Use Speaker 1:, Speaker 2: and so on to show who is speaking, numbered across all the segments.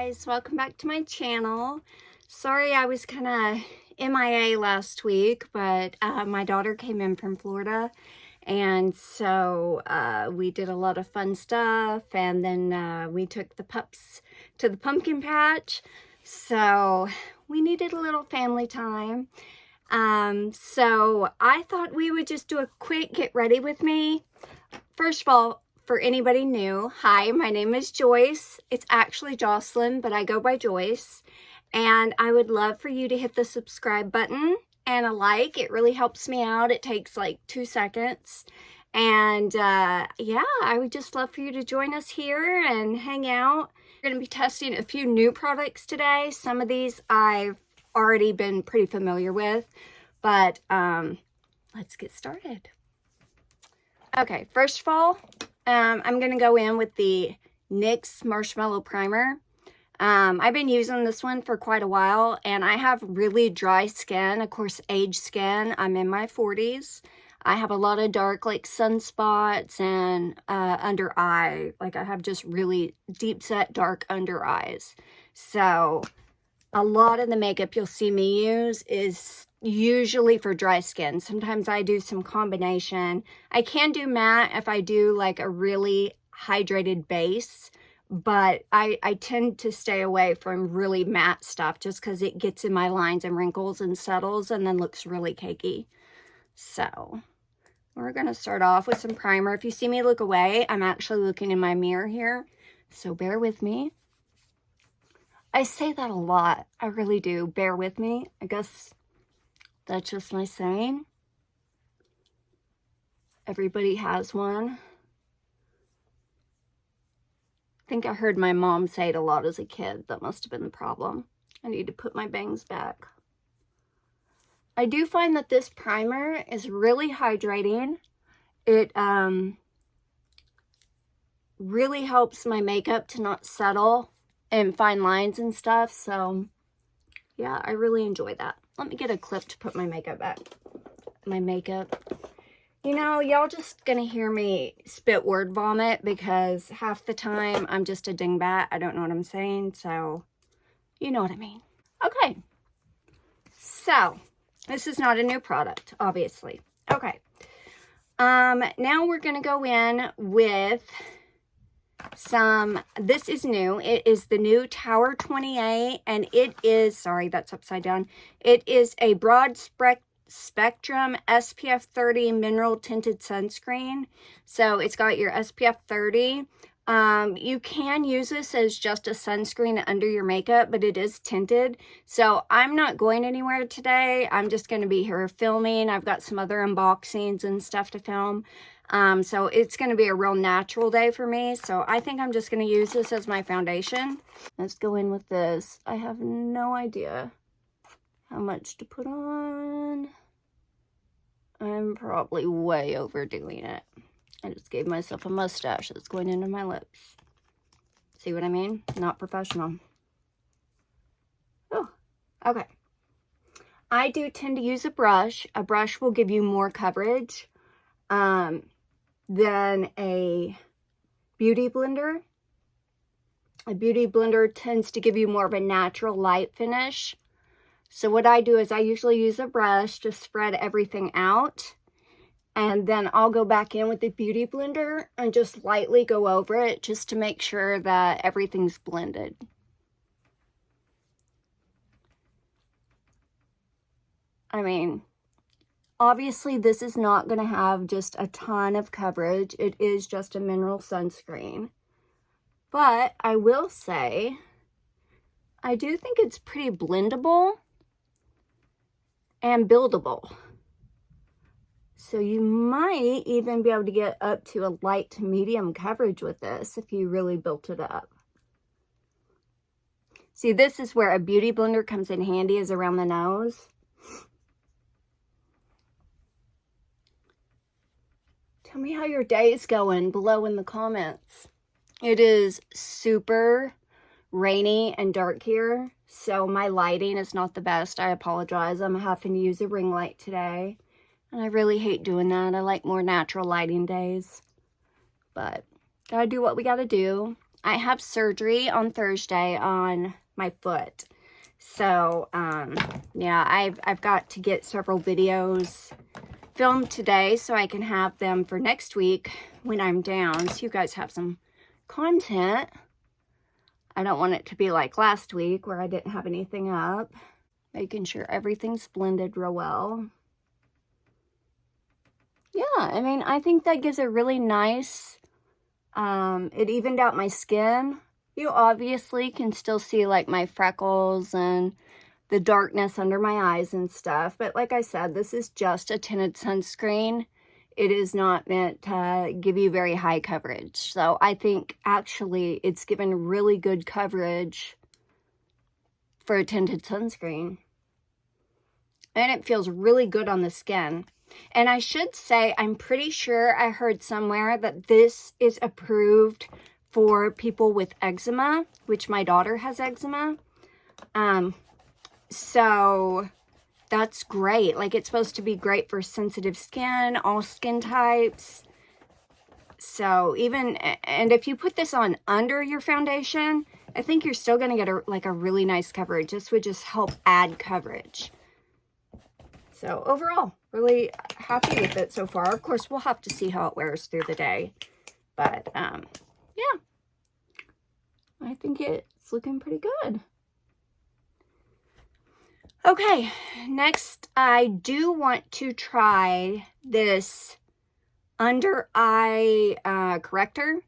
Speaker 1: guys, welcome back to my channel. Sorry I was kind of MIA last week, but my daughter came in from Florida, and so we did a lot of fun stuff, and then we took the pups to the pumpkin patch, so we needed a little family time. So I thought we would just do a quick get ready with me. First of all, for anybody new, hi, my name is Joyce. It's actually Jocelyn, but I go by Joyce. And I would love for you to hit the subscribe button and a like. It really helps me out. It takes like 2 seconds. And yeah, I would just love for you to join us here and hang out. We're going to be testing a few new products today. Some of these I've already been pretty familiar with, but let's get started. Okay, first of all, I'm going to go in with the Nyx Marshmallow Primer. I've been using this one for quite a while, and I have really dry skin, of course, age skin. I'm in my 40s. I have a lot of dark, like, sunspots and under eye. Like, I have just really deep set dark under eyes. So, a lot of the makeup you'll see me use is usually for dry skin. Sometimes I do some combination. I can do matte if I do like a really hydrated base, but I tend to stay away from really matte stuff just because it gets in my lines and wrinkles and settles and then looks really cakey. So we're going to start off with some primer. If you see me look away, I'm actually looking in my mirror here, so bear with me. I say that a lot. I really do. Bear with me. I guess that's just my saying. Everybody has one. I think I heard my mom say it a lot as a kid. That must have been the problem. I need to put my bangs back. I do find that this primer is really hydrating. It really helps my makeup to not settle and fine lines and stuff. So yeah, I really enjoy that. Let me get a clip to put my makeup back. My makeup. You know, y'all just gonna hear me spit word vomit because half the time I'm just a dingbat. I don't know what I'm saying, so you know what I mean. Okay, so this is not a new product, obviously. Okay, now we're gonna go in with some, this is new. It is the new Tower 28, and it is, sorry, that's upside down. It is a broad spectrum SPF 30 mineral tinted sunscreen. So it's got your SPF 30. You can use this as just a sunscreen under your makeup, but it is tinted. So I'm not going anywhere today. I'm just going to be here filming. I've got some other unboxings and stuff to film. So it's going to be a real natural day for me. So I think I'm just going to use this as my foundation. Let's go in with this. I have no idea how much to put on. I'm probably way overdoing it. I just gave myself a mustache that's going into my lips. See what I mean? Not professional. Oh, okay. I do tend to use a brush. A brush will give you more coverage than a beauty blender. A beauty blender tends to give you more of a natural light finish. So what I do is I usually use a brush to spread everything out, and then I'll go back in with the beauty blender and just lightly go over it just to make sure that everything's blended. I mean, obviously this is not going to have just a ton of coverage. It is just a mineral sunscreen. But I will say, I do think it's pretty blendable and buildable. So you might even be able to get up to a light to medium coverage with this if you really built it up. See, this is where a beauty blender comes in handy, is around the nose. Tell me how your day is going below in the comments. It is super rainy and dark here, so my lighting is not the best. I apologize. I'm having to use a ring light today, and I really hate doing that. I like more natural lighting days, but gotta do what we gotta do. I have surgery on Thursday on my foot. So, yeah, I've got to get several videos filmed today so I can have them for next week when I'm down, so you guys have some content. I don't want it to be like last week where I didn't have anything up. Making sure everything's blended real well. Yeah, I mean, I think that gives a really nice, it evened out my skin. You obviously can still see like my freckles and the darkness under my eyes and stuff. But like I said, this is just a tinted sunscreen. It is not meant to give you very high coverage. So I think actually it's given really good coverage for a tinted sunscreen. And it feels really good on the skin. And I should say, I'm pretty sure I heard somewhere that this is approved for people with eczema, which my daughter has eczema. So that's great. Like, it's supposed to be great for sensitive skin, all skin types. So even, and if you put this on under your foundation, I think you're still going to get a really nice coverage. This would just help add coverage. So overall, really happy with it so far. Of course, we'll have to see how it wears through the day. But, yeah. I think it's looking pretty good. Okay, next I do want to try this under eye corrector.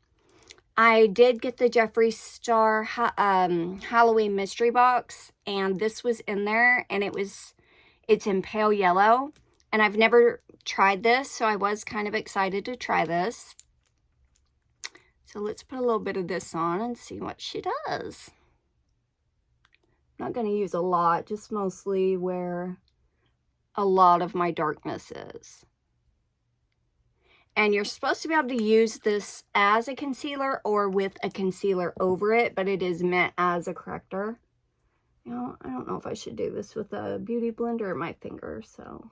Speaker 1: I did get the Jeffree Star Halloween mystery box, and this was in there, and it's in pale yellow, and I've never tried this, so I was kind of excited to try this. So let's put a little bit of this on and see what she does. I'm not going to use a lot, just mostly where a lot of my darkness is. And you're supposed to be able to use this as a concealer or with a concealer over it, but it is meant as a corrector. You know, I don't know if I should do this with a beauty blender or my finger, so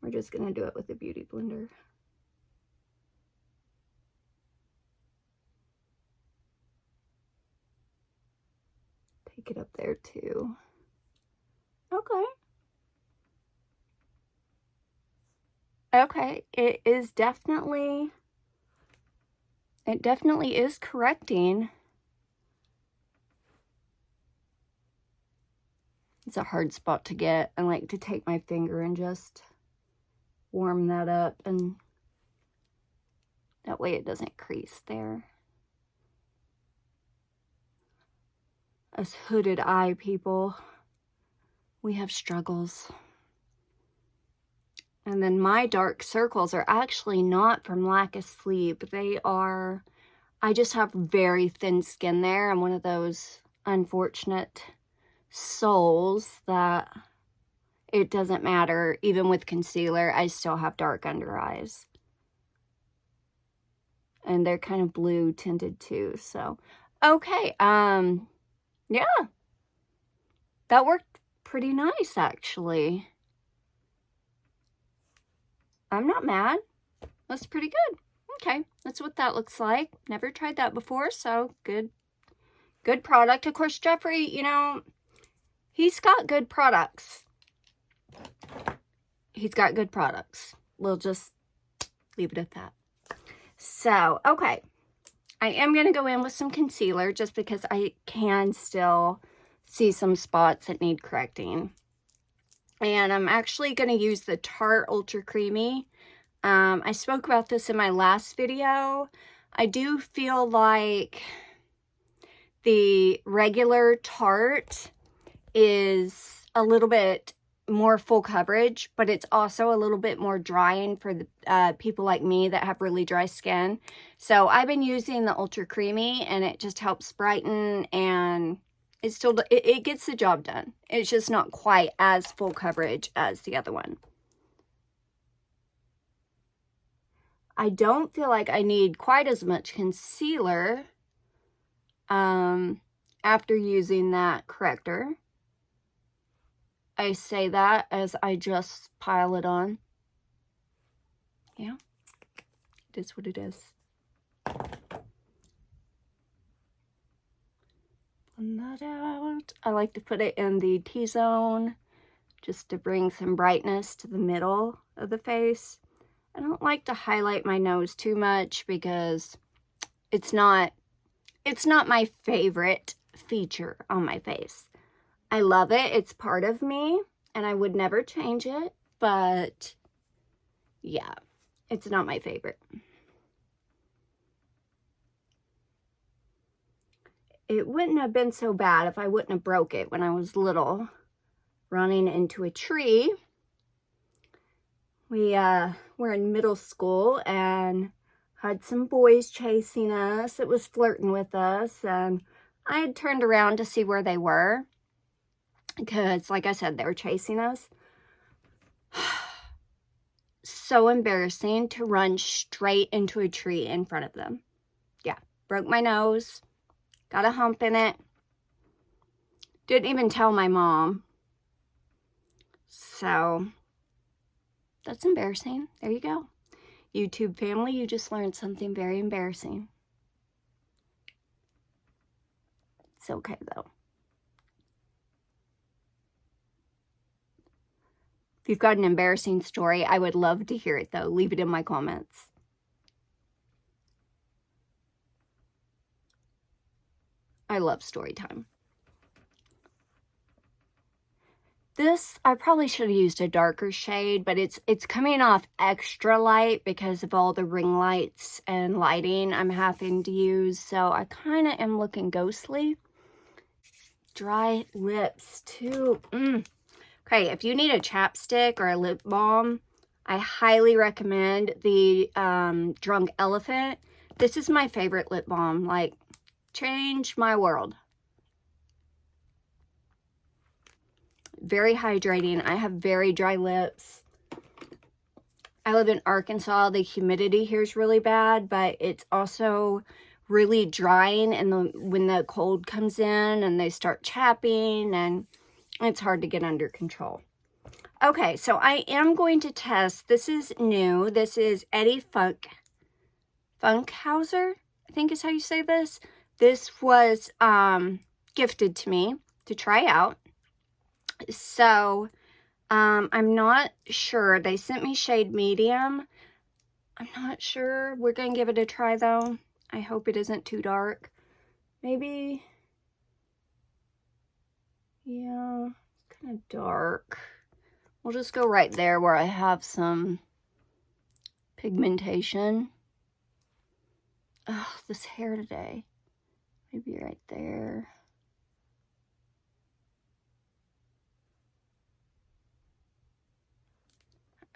Speaker 1: we're just going to do it with a beauty blender. Take it up there too. Okay. Okay, it definitely is correcting. It's a hard spot to get. I like to take my finger and just warm that up, and that way it doesn't crease there. Us hooded eye people, we have struggles. And then my dark circles are actually not from lack of sleep. They are, I just have very thin skin there. I'm one of those unfortunate souls that it doesn't matter. Even with concealer, I still have dark under eyes. And they're kind of blue tinted too, so. Okay, yeah. That worked pretty nice, actually. I'm not mad. That's pretty good. Okay, that's what that looks like. Never tried that before, so good product. Of course, Jeffree, you know, he's got good products. He's got good products. We'll just leave it at that. So, okay. I am going to go in with some concealer just because I can still see some spots that need correcting. And I'm actually going to use the Tarte Ultra Creamy. I spoke about this in my last video. I do feel like the regular Tarte is a little bit more full coverage, but it's also a little bit more drying for the people like me that have really dry skin. So I've been using the Ultra Creamy, and it just helps brighten, and it gets the job done. It's just not quite as full coverage as the other one. I don't feel like I need quite as much concealer after using that corrector. I say that as I just pile it on. Yeah, it is what it is. that out. I like to put it in the T-zone just to bring some brightness to the middle of the face. I don't like to highlight my nose too much because it's not my favorite feature on my face. I love it. It's part of me and I would never change it, but yeah, it's not my favorite. It wouldn't have been so bad if I wouldn't have broke it when I was little, running into a tree. We were in middle school and had some boys chasing us. It was flirting with us, and I had turned around to see where they were because, like I said, they were chasing us. So embarrassing to run straight into a tree in front of them. Yeah, broke my nose. Got a hump in it. Didn't even tell my mom. So, that's embarrassing. There you go. YouTube family, you just learned something very embarrassing. It's okay, though. If you've got an embarrassing story, I would love to hear it, though. Leave it in my comments. I love story time. This, I probably should have used a darker shade, but it's coming off extra light because of all the ring lights and lighting I'm having to use. So I kind of am looking ghostly. Dry lips too. Okay, if you need a chapstick or a lip balm, I highly recommend the Drunk Elephant. This is my favorite lip balm. Like, changed my world. Very hydrating. I have very dry lips. I live in Arkansas. The humidity here is really bad, but it's also really drying and when the cold comes in and they start chapping, and it's hard to get under control. Okay, so I am going to test. This is new. This is Eddie Funkhauser, I think is how you say this. This was gifted to me to try out. So, I'm not sure. They sent me shade medium. I'm not sure. We're going to give it a try, though. I hope it isn't too dark. Maybe, yeah, it's kind of dark. We'll just go right there where I have some pigmentation. Oh, this hair today. Maybe right there.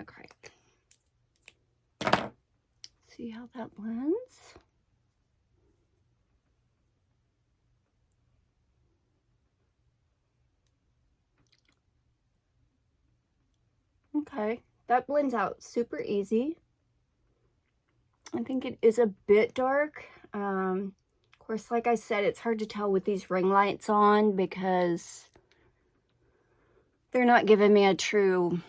Speaker 1: Okay. See how that blends? Okay, that blends out super easy. I think it is a bit dark. Of course, like I said, it's hard to tell with these ring lights on because they're not giving me a true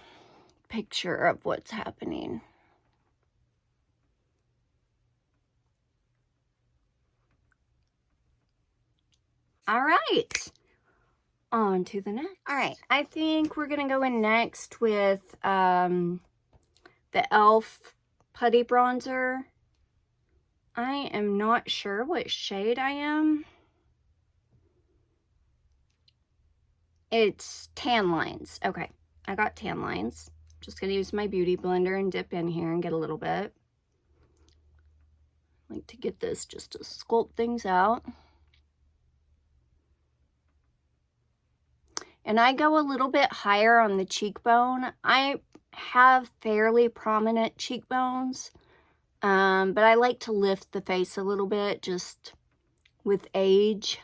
Speaker 1: picture of what's happening. All right, on to the next. All right, I think we're gonna go in next with the e.l.f. Putty Bronzer. I am not sure what shade I am. It's Tan Lines. Okay, I got Tan Lines. Just gonna use my beauty blender and dip in here and get a little bit. I like to get this just to sculpt things out. And I go a little bit higher on the cheekbone. I have fairly prominent cheekbones, but I like to lift the face a little bit. Just with age,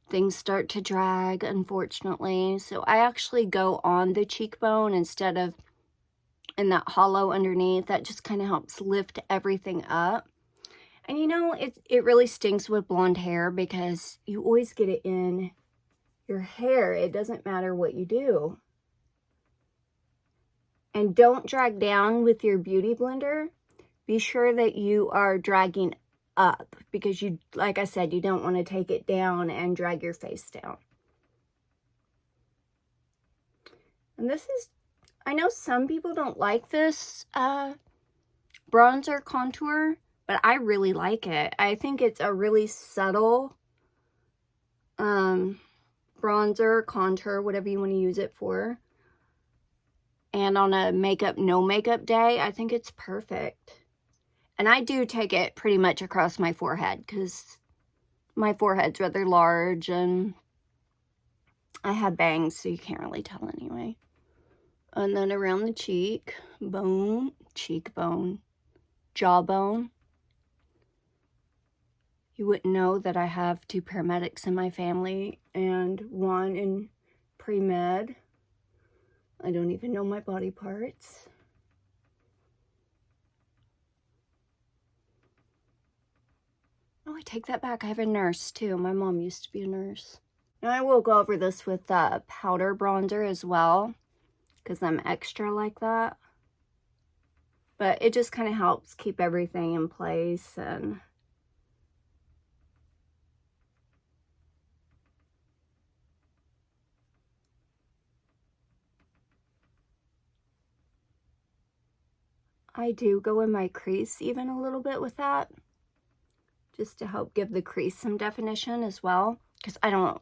Speaker 1: things start to drag, unfortunately. So I actually go on the cheekbone instead of in that hollow underneath. That just kind of helps lift everything up. And you know, it really stinks with blonde hair because you always get it in your hair. It doesn't matter what you do. And don't drag down with your beauty blender. Be sure that you are dragging up because you, like I said, you don't want to take it down and drag your face down. And this is, I know some people don't like this bronzer contour, but I really like it. I think it's a really subtle bronzer, contour, whatever you want to use it for. And on a makeup, no makeup day, I think it's perfect. And I do take it pretty much across my forehead because my forehead's rather large and I have bangs, so you can't really tell anyway. And then around the cheek, bone, cheekbone, jawbone. You wouldn't know that I have 2 paramedics in my family and 1 in pre-med. I don't even know my body parts. Oh, I take that back. I have a nurse too. My mom used to be a nurse. Now I will go over this with powder bronzer as well, because I'm extra like that. But it just kind of helps keep everything in place. And I do go in my crease even a little bit with that, just to help give the crease some definition as well, because I don't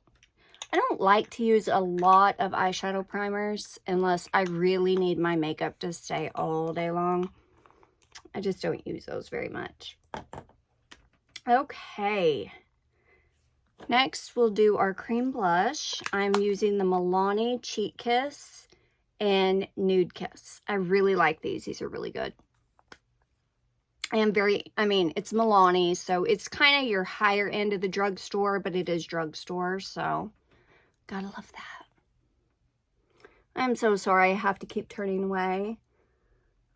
Speaker 1: like to use a lot of eyeshadow primers unless I really need my makeup to stay all day long. I just don't use those very much. Okay. Next, we'll do our cream blush. I'm using the Milani Cheek Kiss and Nude Kiss. I really like these. These are really good. I mean, it's Milani, so it's kind of your higher end of the drugstore, but it is drugstore, so gotta love that. I'm so sorry I have to keep turning away.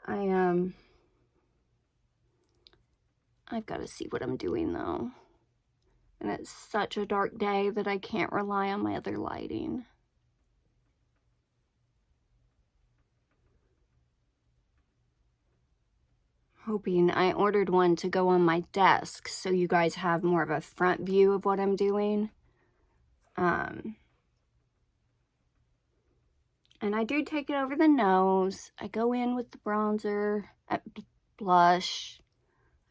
Speaker 1: I've got to see what I'm doing though. And it's such a dark day that I can't rely on my other lighting. Hoping I ordered one to go on my desk so you guys have more of a front view of what I'm doing. And I do take it over the nose. I go in with the bronzer, blush.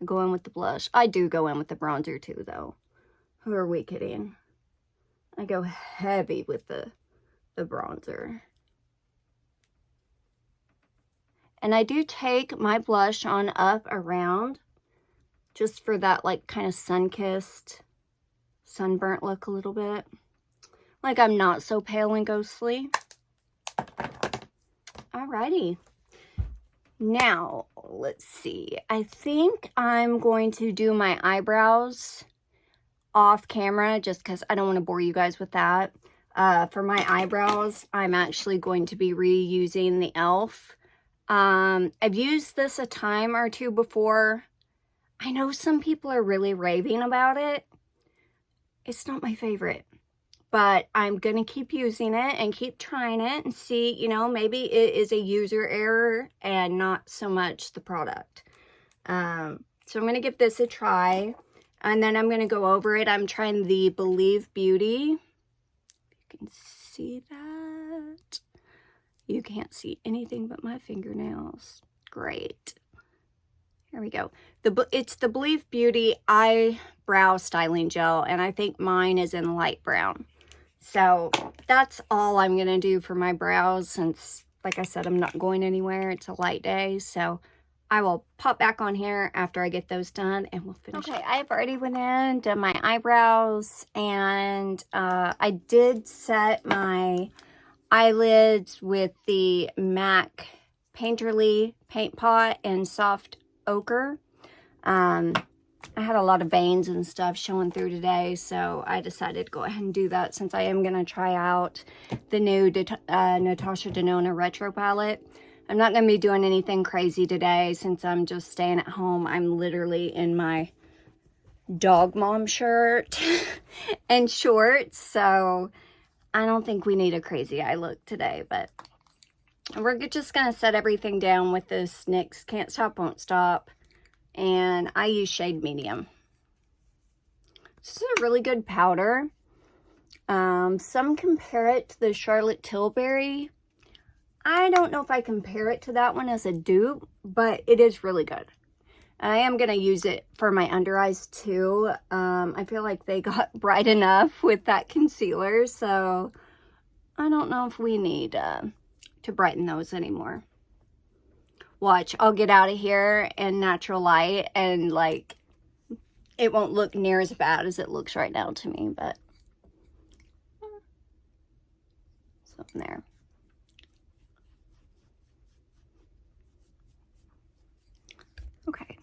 Speaker 1: I go in with the blush. I do go in with the bronzer too, though. Who are we kidding? I go heavy with the bronzer. And I do take my blush on up around just for that like kind of sun-kissed, sunburnt look a little bit. Like I'm not so pale and ghostly. Alrighty. Now, let's see. I think I'm going to do my eyebrows off camera just because I don't want to bore you guys with that. For my eyebrows, I'm actually going to be reusing the e.l.f. I've used this a time or two before. I know some people are really raving about it. It's not my favorite, but I'm going to keep using it and keep trying it and see, you know, maybe it is a user error and not so much the product. So I'm going to give this a try and then I'm going to go over it. I'm trying the Believe Beauty. You can see that. You can't see anything but my fingernails. Great. Here we go. It's the Believe Beauty Eyebrow Styling Gel, and I think mine is in light brown. So that's all I'm going to do for my brows since, like I said, I'm not going anywhere. It's a light day, so I will pop back on here after I get those done, and we'll finish. Okay, I've already went in, done my eyebrows, and I did set my eyelids with the MAC Painterly Paint Pot in Soft Ochre. I had a lot of veins and stuff showing through today, so I decided to go ahead and do that since I am going to try out the new Natasha Denona Retro palette. I'm not going to be doing anything crazy today since I'm just staying at home. I'm literally in my dog mom shirt and shorts, so I don't think we need a crazy eye look today, but we're just going to set everything down with this NYX Can't Stop, Won't Stop, and I use shade medium. This is a really good powder. Some compare it to the Charlotte Tilbury. I don't know if I compare it to that one as a dupe, but it is really good. I am going to use it for my under eyes too. I feel like they got bright enough with that concealer, so I don't know if we need to brighten those anymore. Watch, I'll get out of here in natural light and like it won't look near as bad as it looks right now to me, but something there. Okay.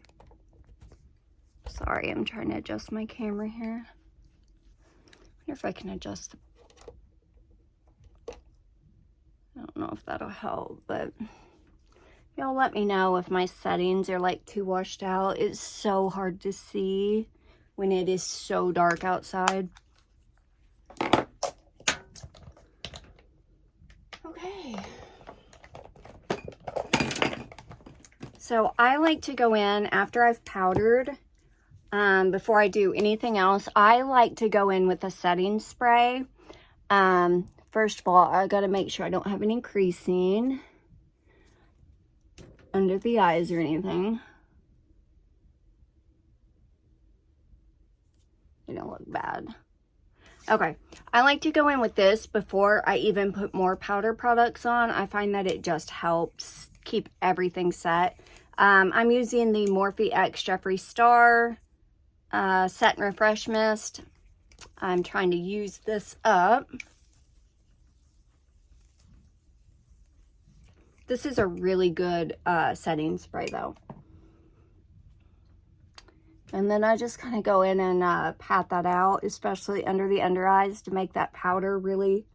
Speaker 1: Sorry, I'm trying to adjust my camera here. I wonder if I can adjust the... I don't know if that'll help, but y'all let me know if my settings are like too washed out. It's so hard to see when it is so dark outside. Okay. So I like to go in after I've powdered, before I do anything else, I like to go in with a setting spray. First of all, I gotta make sure I don't have any creasing under the eyes or anything. They don't look bad. Okay, I like to go in with this before I even put more powder products on. I find that it just helps keep everything set. I'm using the Morphe X Jeffree Star Set and Refresh Mist. I'm trying to use this up. This is a really good setting spray though. And then I just kind of go in and pat that out, especially under the under eyes, to make that powder really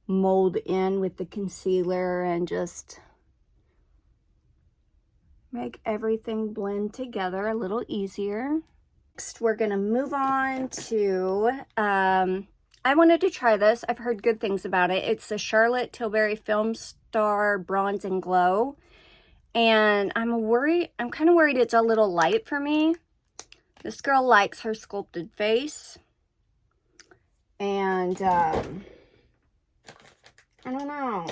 Speaker 1: mold in with the concealer and just make everything blend together a little easier. Next, we're going to move on to, I wanted to try this. I've heard good things about it. It's the Charlotte Tilbury Film Star Bronze and Glow. And I'm kind of worried it's a little light for me. This girl likes her sculpted face. And, I don't know.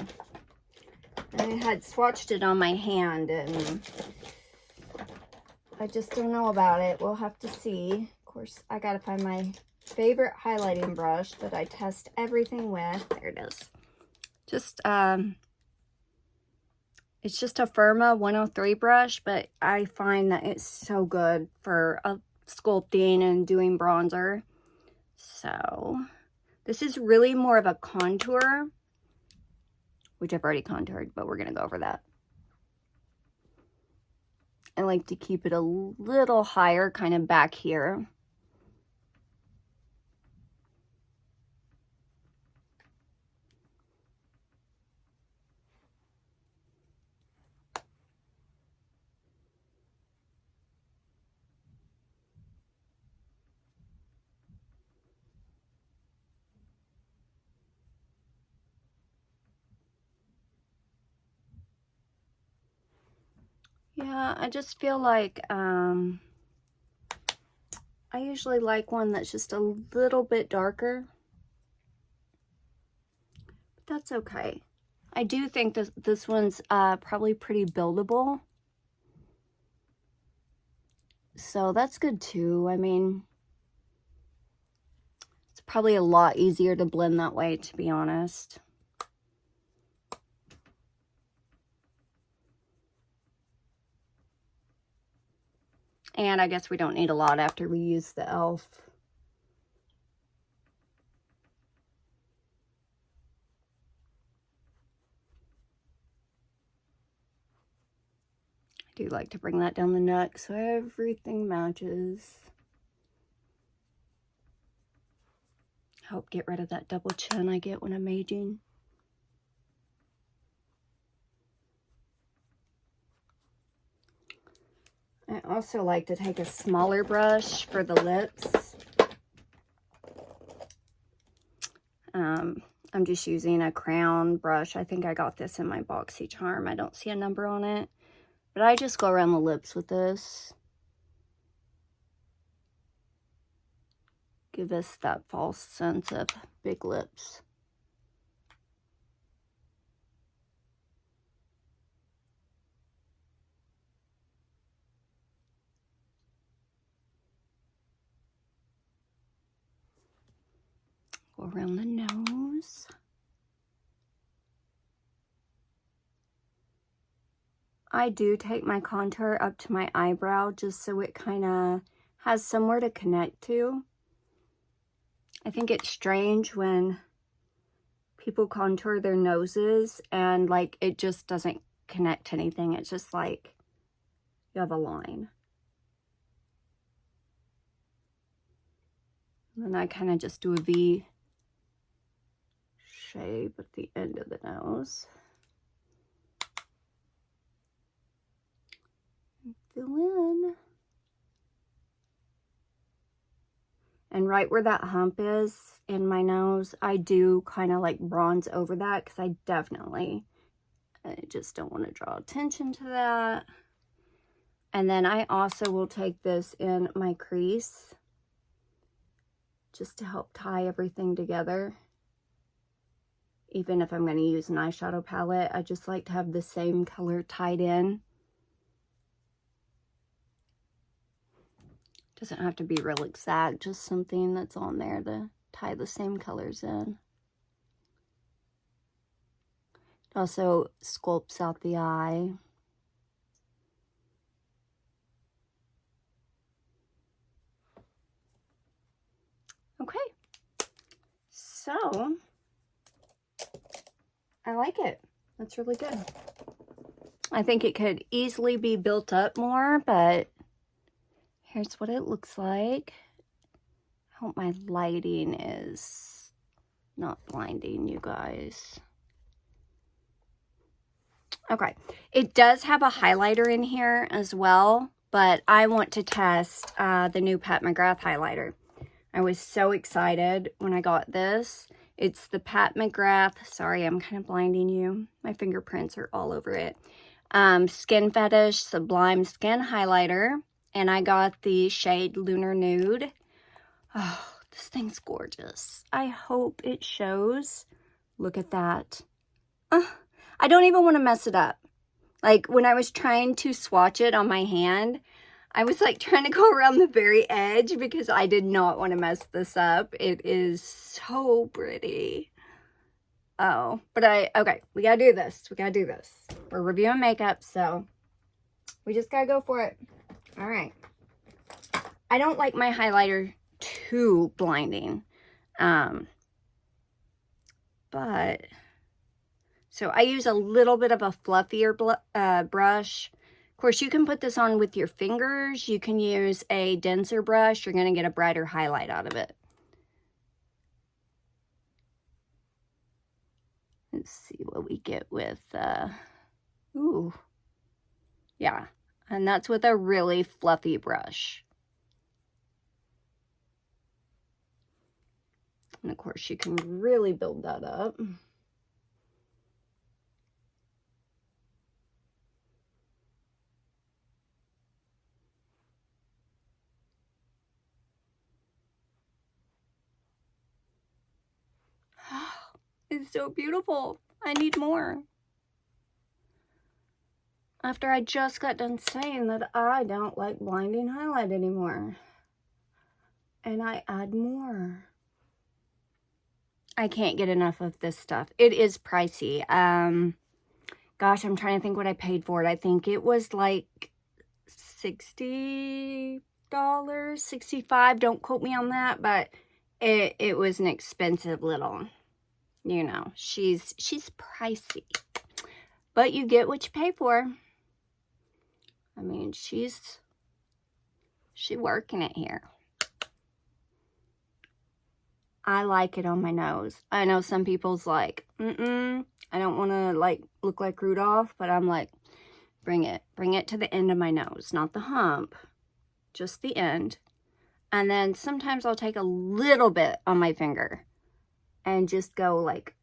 Speaker 1: I had swatched it on my hand and I just don't know about it. We'll have to see. Of course, I gotta find my favorite highlighting brush that I test everything with. There it is. Just, it's just a Firma 103 brush, but I find that it's so good for sculpting and doing bronzer. So, this is really more of a contour, which I've already contoured, but we're gonna go over that. I like to keep it a little higher, kind of back here. Yeah, I just feel like I usually like one that's just a little bit darker. But that's okay. I do think this one's probably pretty buildable. So that's good too. I mean, it's probably a lot easier to blend that way, to be honest. And I guess we don't need a lot after we use the e.l.f. I do like to bring that down the neck so everything matches. Help get rid of that double chin I get when I'm aging. I also like to take a smaller brush for the lips. I'm just using a crown brush. I think I got this in my BoxyCharm. I don't see a number on it. But I just go around the lips with this. give us that false sense of big lips. Go around the nose. I do take my contour up to my eyebrow just so it kind of has somewhere to connect to. I think it's strange when people contour their noses and like it just doesn't connect to anything. It's just like you have a line. And then I kind of just do a V shape at the end of the nose. And fill in. And right where that hump is in my nose, I do kind of like bronze over that because I just don't want to draw attention to that. And then I also will take this in my crease just to help tie everything together. Even if I'm going to use an eyeshadow palette, I just like to have the same color tied in. Doesn't have to be real exact, just something that's on there to tie the same colors in. It also sculpts out the eye. Okay, so I like it. That's really good. I think it could easily be built up more, but here's what it looks like. I hope my lighting is not blinding you guys. Okay, it does have a highlighter in here as well, but I want to test the new Pat McGrath highlighter. I was so excited when I got this. It's the Pat McGrath, sorry, I'm kind of blinding you. My fingerprints are all over it. Skin Fetish Sublime Skin Highlighter. And I got the shade Lunar Nude. Oh, this thing's gorgeous. I hope it shows. Look at that. I don't even want to mess it up. Like, when I was trying to swatch it on my hand, I was like trying to go around the very edge because I did not want to mess this up. It is so pretty. Oh, but okay, we gotta do this. We gotta do this. We're reviewing makeup, so we just gotta go for it. All right. I don't like my highlighter too blinding. But, so I use a little bit of a fluffier brush. Of course, you can put this on with your fingers. You can use a denser brush. You're going to get a brighter highlight out of it. Let's see what we get with, ooh, yeah. And that's with a really fluffy brush. And of course, you can really build that up. It's so beautiful. I need more. After I just got done saying that I don't like blinding highlight anymore. And I add more. I can't get enough of this stuff. It is pricey. Gosh, I'm trying to think what I paid for it. I think it was like $60, $65. Don't quote me on that, but it was an expensive little, you know, she's pricey. But you get what you pay for. I mean, she's working it here. I like it on my nose. I know some people's like, I don't want to like look like Rudolph, but I'm like, bring it to the end of my nose, not the hump, just the end. And then sometimes I'll take a little bit on my finger and just go like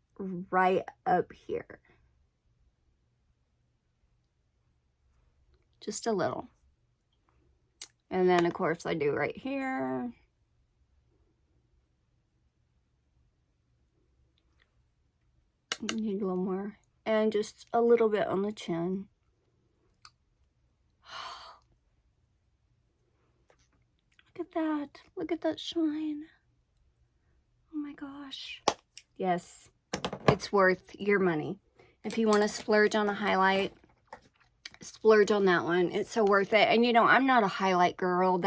Speaker 1: right up here. Just a little. And then of course I do right here. need a little more. And just a little bit on the chin. Look at that. Look at that shine. Oh my gosh. Yes, it's worth your money. If you want to splurge on a highlight, splurge on that one. It's so worth it. And you know, I'm not a highlight girl.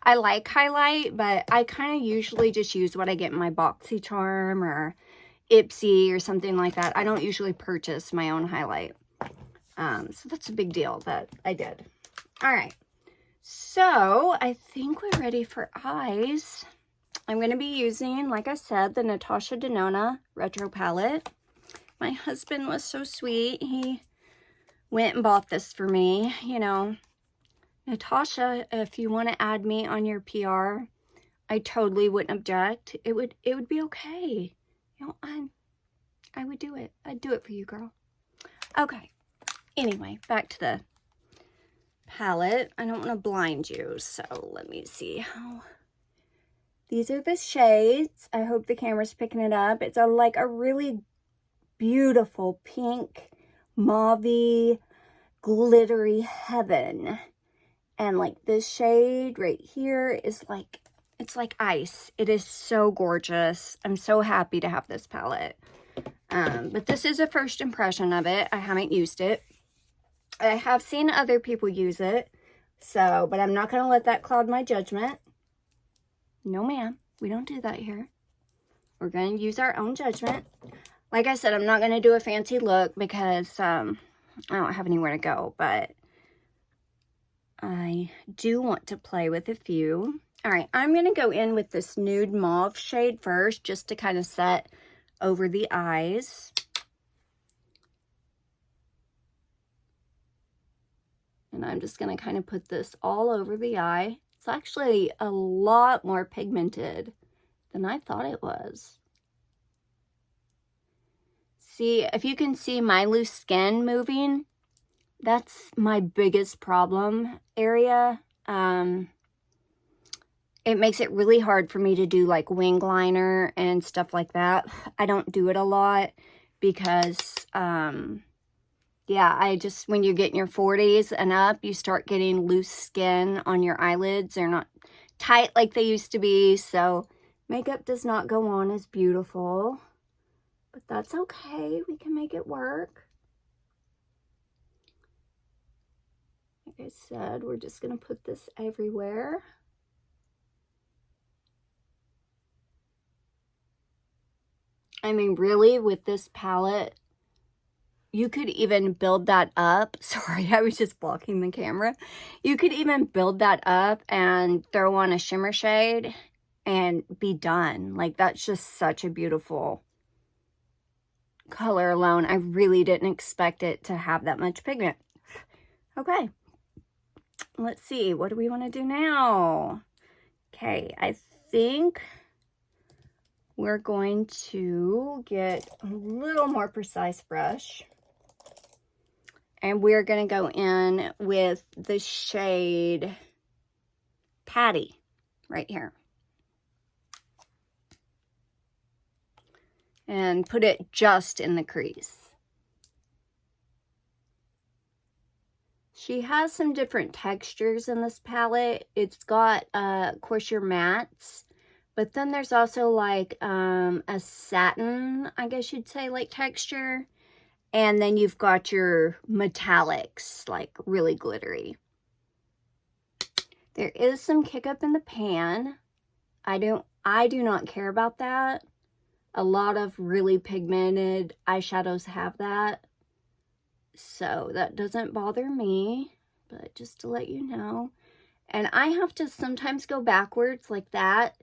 Speaker 1: I like highlight, but I kind of usually just use what I get in my BoxyCharm or Ipsy or something like that. I don't usually purchase my own highlight. So that's a big deal that I did. All right. So I think we're ready for eyes. I'm going to be using, like I said, the Natasha Denona Retro palette. My husband was so sweet. He went and bought this for me. You know, Natasha, if you want to add me on your PR, I totally wouldn't object. It would be okay. You know, I would do it. I'd do it for you, girl. Okay. Anyway, back to the palette. I don't want to blind you, so let me see how. These are the shades. I hope the camera's picking it up. It's like a really beautiful pink, mauve-y, glittery heaven. And like this shade right here is like, it's like ice. It is so gorgeous. I'm so happy to have this palette. But this is a first impression of it. I haven't used it. I have seen other people use it. So, but I'm not going to let that cloud my judgment. No, ma'am. We don't do that here. We're going to use our own judgment. Like I said, I'm not going to do a fancy look because I don't have anywhere to go. But I do want to play with a few. All right. I'm going to go in with this nude mauve shade first, just to kind of set over the eyes. And I'm just going to kind of put this all over the eye. It's actually a lot more pigmented than I thought it was. See, if you can see my loose skin moving, that's my biggest problem area. It makes it really hard for me to do like wing liner and stuff like that. I don't do it a lot because, yeah, when you get in your 40s and up, you start getting loose skin on your eyelids. They're not tight like they used to be, so makeup does not go on as beautiful. But that's okay. We can make it work. Like I said, we're just going to put this everywhere. I mean, really, with this palette, you could even build that up. Sorry, I was just blocking the camera. You could even build that up and throw on a shimmer shade and be done. Like, that's just such a beautiful color alone. I really didn't expect it to have that much pigment. Okay. Let's see. What do we want to do now? Okay, I think we're going to get a little more precise brush. And we're going to go in with the shade Patty right here. And put it just in the crease. She has some different textures in this palette. It's got, of course, your mattes. But then there's also like a satin, I guess you'd say, like texture. And then you've got your metallics, like really glittery. There is some kick up in the pan. I do not care about that. A lot of really pigmented eyeshadows have that. So that doesn't bother me, but just to let you know. And I have to sometimes go backwards like that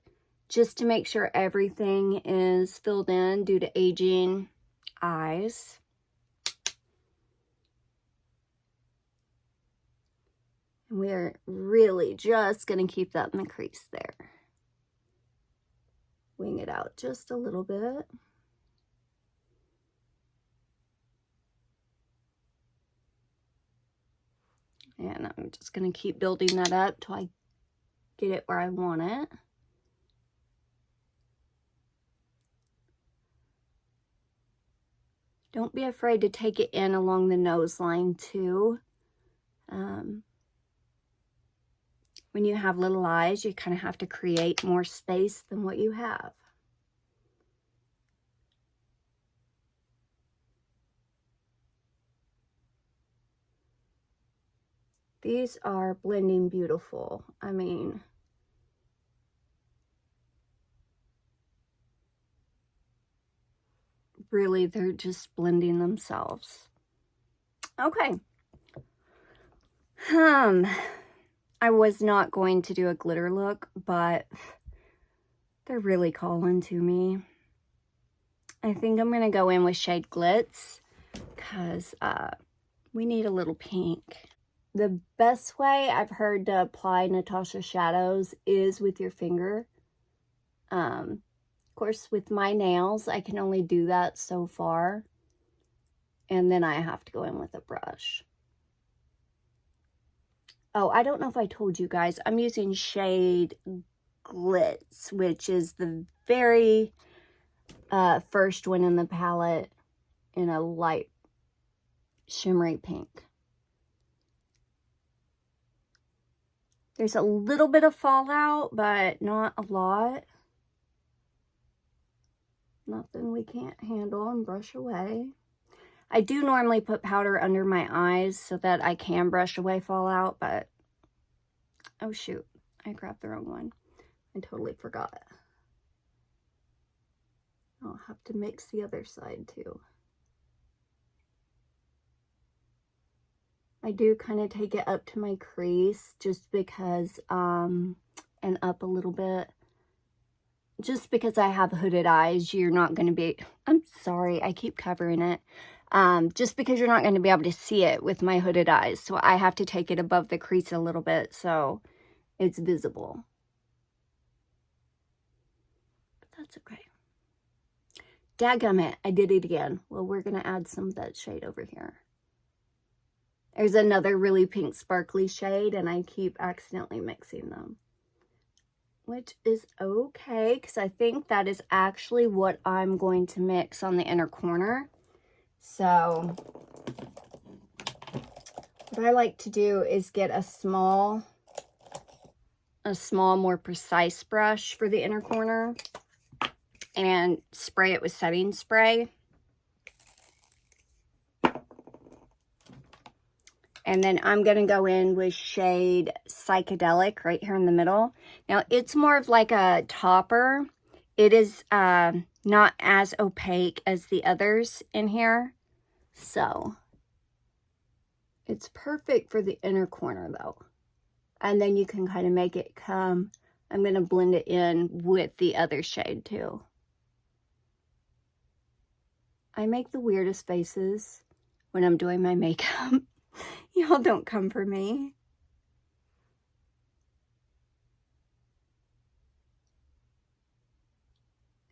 Speaker 1: just to make sure everything is filled in due to aging eyes. And we're really just going to keep that in the crease there. Wing it out just a little bit. And I'm just going to keep building that up till I get it where I want it. Don't be afraid to take it in along the nose line too. When you have little eyes, you kind of have to create more space than what you have. These are blending beautiful. I mean, really, they're just blending themselves. Okay. I was not going to do a glitter look, but they're really calling to me. I think I'm going to go in with shade Glitz because we need a little pink. The best way I've heard to apply Natasha shadows is with your finger. Of course, with my nails, I can only do that so far. And then I have to go in with a brush. Oh, I don't know if I told you guys, I'm using shade Glitz, which is the very first one in the palette in a light shimmery pink. There's a little bit of fallout, but not a lot. Nothing we can't handle and brush away. I do normally put powder under my eyes so that I can brush away fallout, but oh shoot, I grabbed the wrong one. I totally forgot. I'll have to mix the other side too. I do kind of take it up to my crease just because, and up a little bit. Just because I have hooded eyes, you're not going to be, I'm sorry, I keep covering it. Just because you're not going to be able to see it with my hooded eyes. So I have to take it above the crease a little bit so it's visible. But that's okay. Dadgummit, I did it again. Well, we're going to add some of that shade over here. There's another really pink sparkly shade and I keep accidentally mixing them. Which is okay, because I think that is actually what I'm going to mix on the inner corner. So what I like to do is get a small, more precise brush for the inner corner and spray it with setting spray. And then I'm going to go in with shade Psychedelic right here in the middle. Now, it's more of like a topper. It is not as opaque as the others in here. So, it's perfect for the inner corner, though. And then you can kind of make it come. I'm going to blend it in with the other shade, too. I make the weirdest faces when I'm doing my makeup. Y'all don't come for me.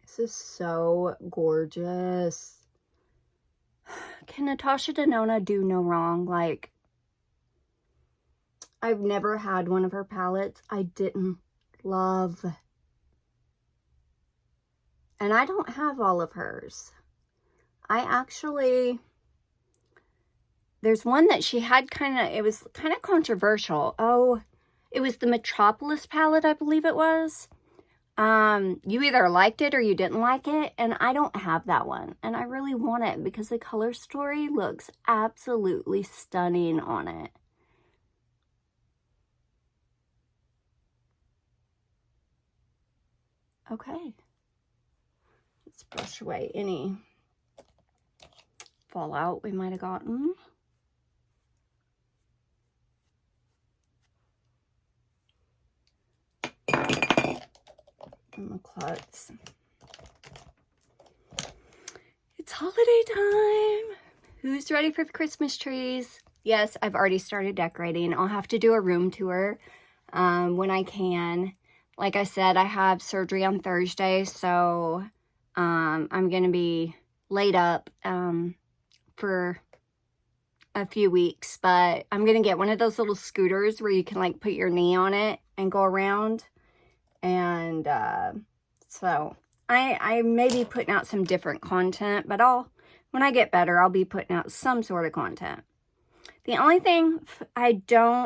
Speaker 1: This is so gorgeous. Can Natasha Denona do no wrong? Like, I've never had one of her palettes I didn't love. And I don't have all of hers. I actually... There's one that she had it was kind of controversial. Oh, it was the Metropolis palette, I believe it was. You either liked it or you didn't like it, and I don't have that one. And I really want it because the color story looks absolutely stunning on it. Okay. Let's brush away any fallout we might have gotten. And the clots. It's holiday time. Who's ready for the Christmas trees? Yes, I've already started decorating. I'll have to do a room tour when I can. Like I said, I have surgery on Thursday, so I'm going to be laid up for a few weeks. But I'm going to get one of those little scooters where you can like put your knee on it and go around. And so I may be putting out some different content, but I'll when I get better, I'll be putting out some sort of content. The only thing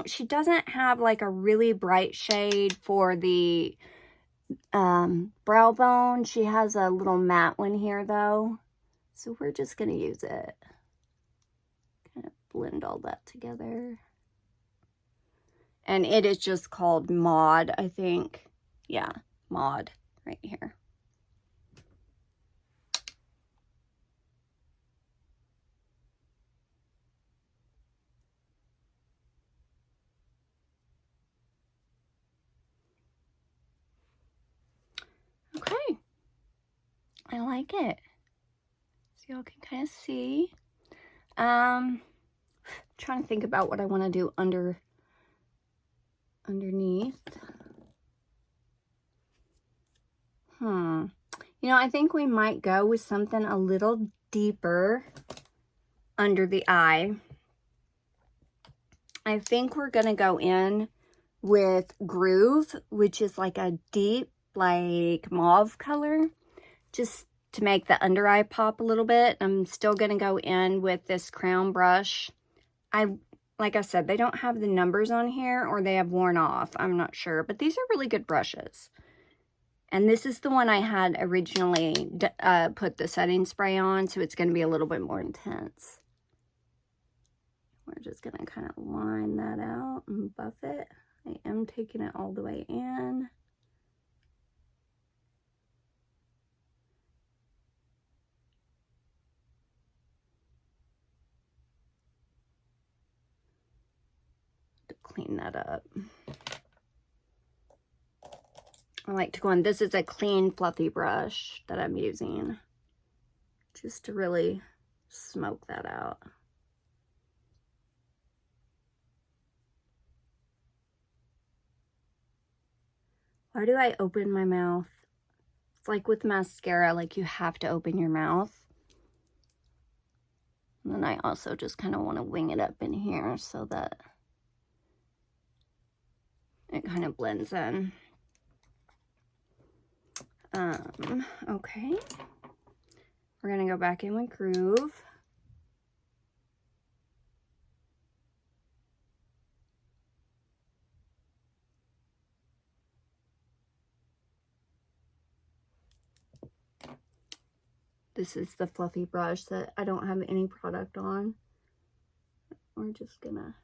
Speaker 1: she doesn't have like a really bright shade for the brow bone. She has a little matte one here though. So we're just going to use it. Kind of blend all that together. And it is just called Mod, I think. Yeah, Mod right here. Okay. I like it. So y'all can kind of see. Trying to think about what I want to do underneath. You know, I think we might go with something a little deeper under the eye. I think we're going to go in with Groove, which is like a deep, like mauve color, just to make the under eye pop a little bit. I'm still going to go in with this crown brush. Like I said, they don't have the numbers on here, or they have worn off. I'm not sure, but these are really good brushes. And this is the one I had originally put the setting spray on, so it's going to be a little bit more intense. We're just going to kind of line that out and buff it. I am taking it all the way in. To clean that up. I like to go in. This is a clean, fluffy brush that I'm using just to really smoke that out. Why do I open my mouth? It's like with mascara, like you have to open your mouth. And then I also just kind of want to wing it up in here so that it kind of blends in. Okay. We're going to go back in with Groove. This is the fluffy brush that I don't have any product on. We're just going to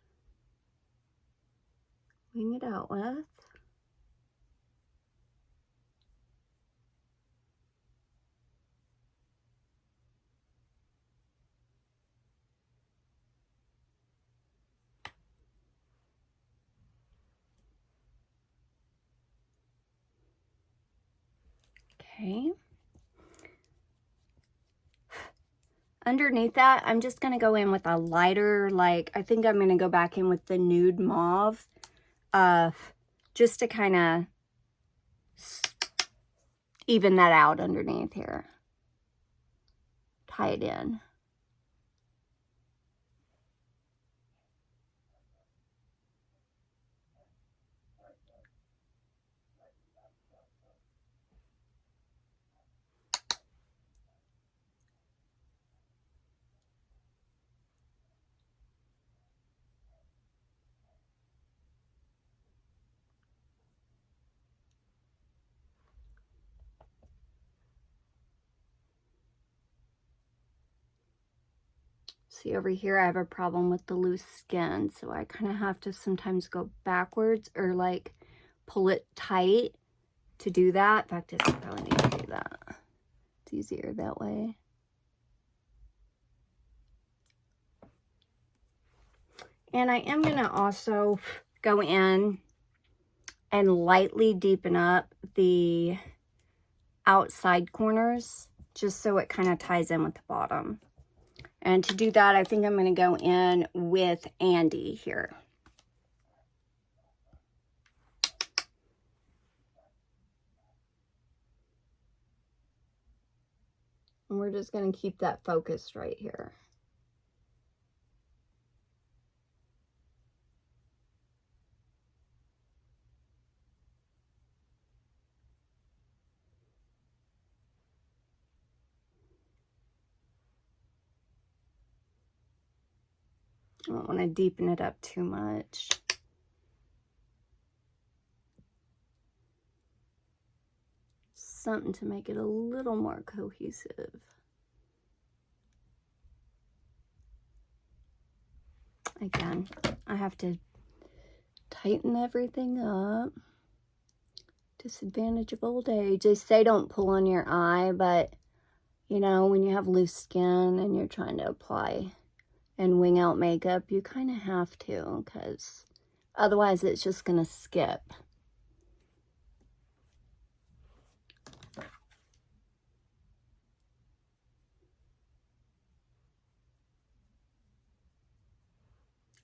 Speaker 1: wing it out with. Okay. Underneath that, I'm just going to go in with a lighter, like, I think I'm going to go back in with the nude mauve, just to kind of even that out underneath here. Tie it in. See over here, I have a problem with the loose skin, so I kind of have to sometimes go backwards or like pull it tight to do that. In fact, I probably need to do that. It's easier that way. And I am going to also go in and lightly deepen up the outside corners, just so it kind of ties in with the bottom. And to do that, I think I'm going to go in with Andy here. And we're just going to keep that focused right here. I don't want to deepen it up too much. Something to make it a little more cohesive. Again, I have to tighten everything up. Disadvantage of old age. They say don't pull on your eye, but you know, when you have loose skin and you're trying to apply and wing out makeup, you kind of have to, because otherwise it's just going to skip.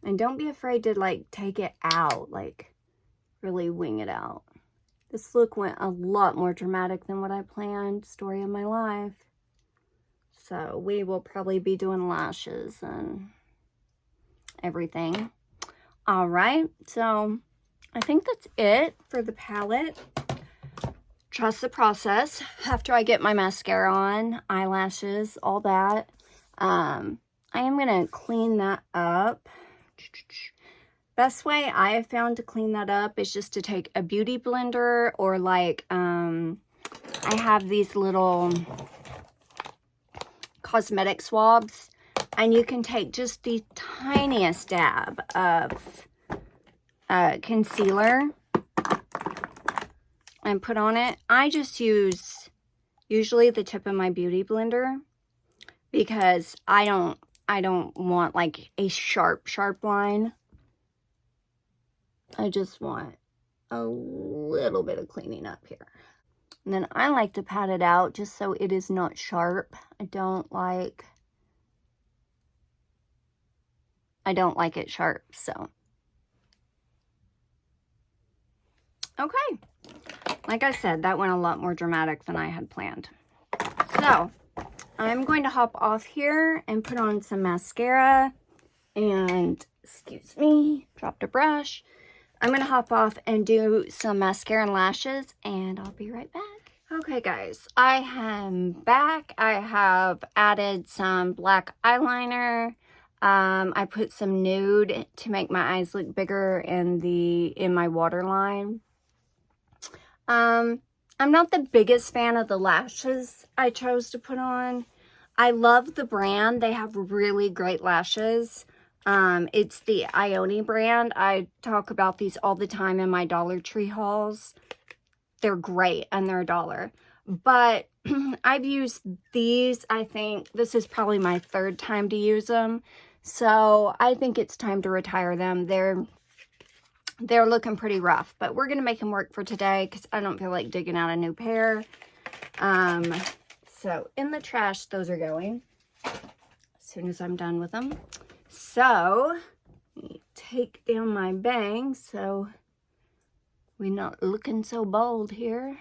Speaker 1: And don't be afraid to like take it out, like really wing it out. This look went a lot more dramatic than what I planned. Story of my life. So we will probably be doing lashes and everything. All right, so I think that's it for the palette. Trust the process. After I get my mascara on, eyelashes, all that, I am gonna clean that up. Best way I have found to clean that up is just to take a beauty blender, or like I have these little cosmetic swabs, and you can take just the tiniest dab of concealer and put on it. I just use usually the tip of my beauty blender because I don't want like a sharp line. I just want a little bit of cleaning up here. And then I like to pat it out just so it is not sharp. I don't like it sharp, so. Okay. Like I said, that went a lot more dramatic than I had planned. So, I'm going to hop off here and put on some mascara. And, excuse me, dropped a brush. I'm going to hop off and do some mascara and lashes, and I'll be right back. Okay, guys, I am back. I have added some black eyeliner. I put some nude to make my eyes look bigger in my waterline. I'm not the biggest fan of the lashes I chose to put on. I love the brand. They have really great lashes. It's the Ione brand. I talk about these all the time in my Dollar Tree hauls. They're great and they're $1. But I've used these. I think this is probably my 3rd time to use them. So I think it's time to retire them. They're looking pretty rough, but we're going to make them work for today because I don't feel like digging out a new pair. So in the trash, those are going as soon as I'm done with them. So let me take down my bangs so we're not looking so bold here.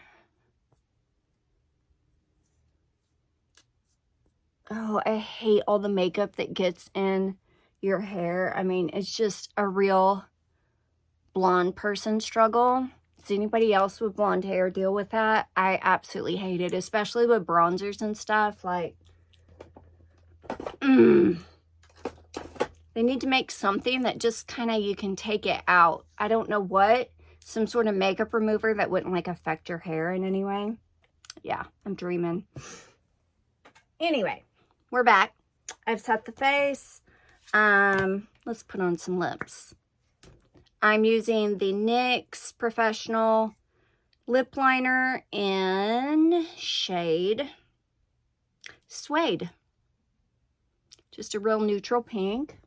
Speaker 1: Oh, I hate all the makeup that gets in your hair. I mean, it's just a real blonde person struggle. Does anybody else with blonde hair deal with that? I absolutely hate it, especially with bronzers and stuff. Like, they need to make something that just kind of, you can take it out. I don't know what. Some sort of makeup remover that wouldn't like affect your hair in any way. Yeah, I'm dreaming. Anyway, we're back. I've set the face. Let's put on some lips. I'm using the NYX Professional Lip Liner in shade Suede. Just a real neutral pink.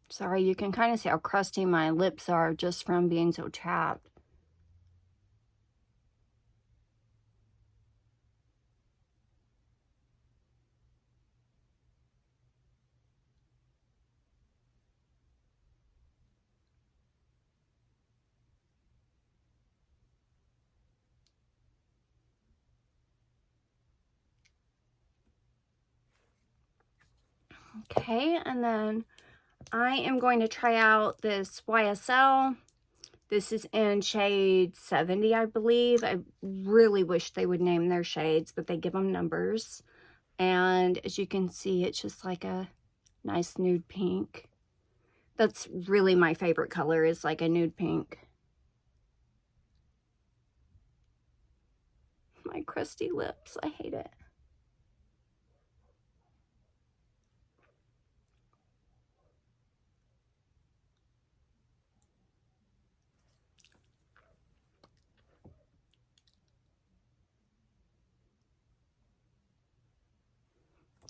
Speaker 1: Sorry, you can kind of see how crusty my lips are just from being so chapped. Okay, and then I am going to try out this YSL. This is in shade 70, I believe. I really wish they would name their shades, but they give them numbers. And as you can see, it's just like a nice nude pink. That's really my favorite color, is like a nude pink. My crusty lips, I hate it.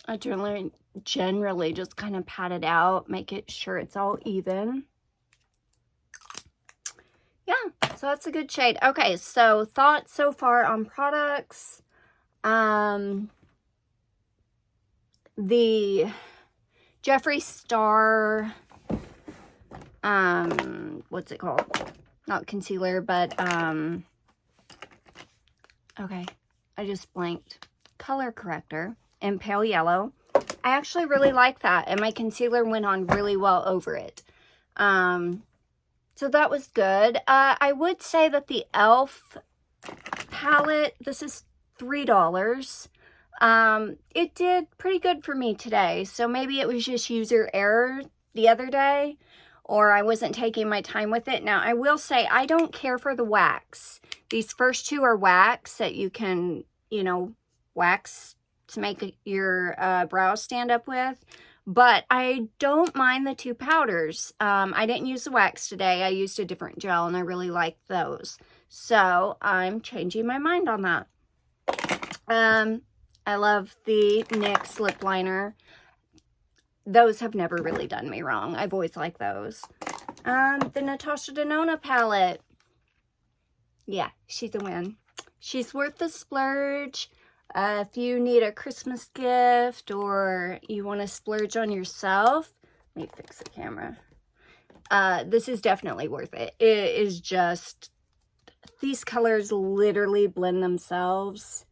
Speaker 1: I generally just kind of pat it out, make it sure it's all even. Yeah, so that's a good shade. Okay, so thoughts so far on products. The Jeffree Star, what's it called? Not concealer, but, okay, I just blanked. Color corrector in pale yellow. I actually really like that, and my concealer went on really well over it. So that was good. I would say that the e.l.f. palette, this is $3. It did pretty good for me today, so maybe it was just user error the other day, or I wasn't taking my time with it. Now, I will say I don't care for the wax. These first two are wax that you can, you know, wax to make your brows stand up with. But I don't mind the two powders. I didn't use the wax today. I used a different gel, and I really like those. So I'm changing my mind on that. I love the NYX Lip Liner. Those have never really done me wrong. I've always liked those. The Natasha Denona palette. Yeah, she's a win. She's worth the splurge. If you need a Christmas gift or you want to splurge on yourself, let me fix the camera. This is definitely worth it. It is just, these colors literally blend themselves.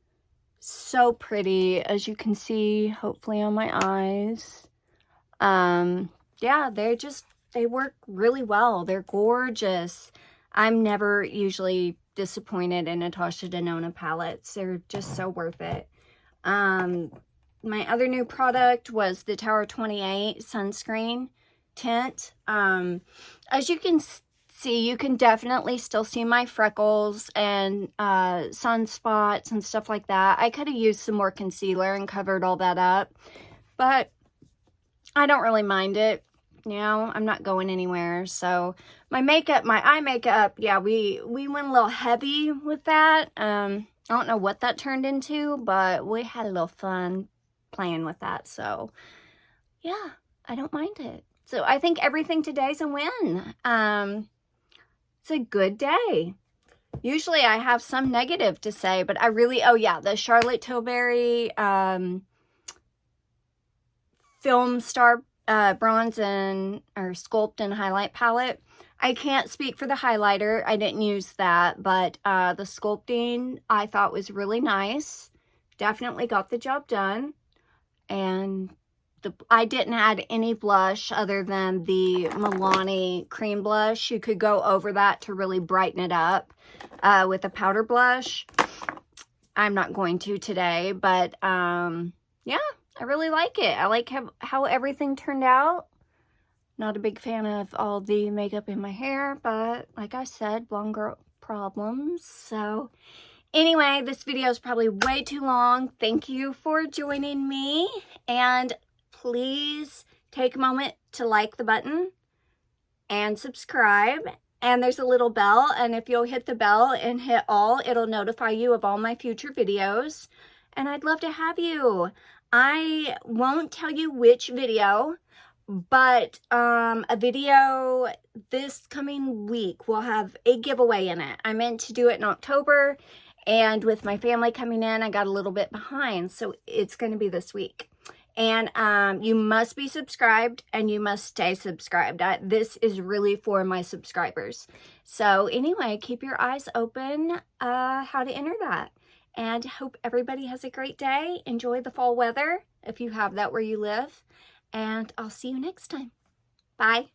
Speaker 1: So pretty, as you can see, hopefully on my eyes. Yeah, they work really well. They're gorgeous. I'm never usually disappointed in Natasha Denona palettes. They're just so worth it. My other new product was the Tower 28 sunscreen tint. As you can see, you can definitely still see my freckles and sunspots and stuff like that. I could have used some more concealer and covered all that up, but I don't really mind it. You know, I'm not going anywhere. So my makeup, my eye makeup, yeah, we went a little heavy with that. I don't know what that turned into, but we had a little fun playing with that. So yeah, I don't mind it. So I think everything today's a win. It's a good day. Usually I have some negative to say, but I really, oh yeah, the Charlotte Tilbury Film Star Bronze and or Sculpt and Highlight palette. I can't speak for the highlighter. I didn't use that, but the sculpting I thought was really nice. Definitely got the job done. And I didn't add any blush other than the Milani cream blush. You could go over that to really brighten it up with a powder blush. I'm not going to today, but yeah, I really like it. I like how everything turned out. Not a big fan of all the makeup in my hair, but like I said, blonde girl problems. So anyway, this video is probably way too long. Thank you for joining me, and please take a moment to like the button and subscribe. And there's a little bell, and if you'll hit the bell and hit all, it'll notify you of all my future videos. And I'd love to have you. I won't tell you which video, but a video this coming week will have a giveaway in it. I meant to do it in October, and with my family coming in, I got a little bit behind, so it's going to be this week. And you must be subscribed, and you must stay subscribed. This is really for my subscribers. So anyway, keep your eyes open how to enter that. And hope everybody has a great day. Enjoy the fall weather, if you have that where you live. and I'll see you next time. Bye.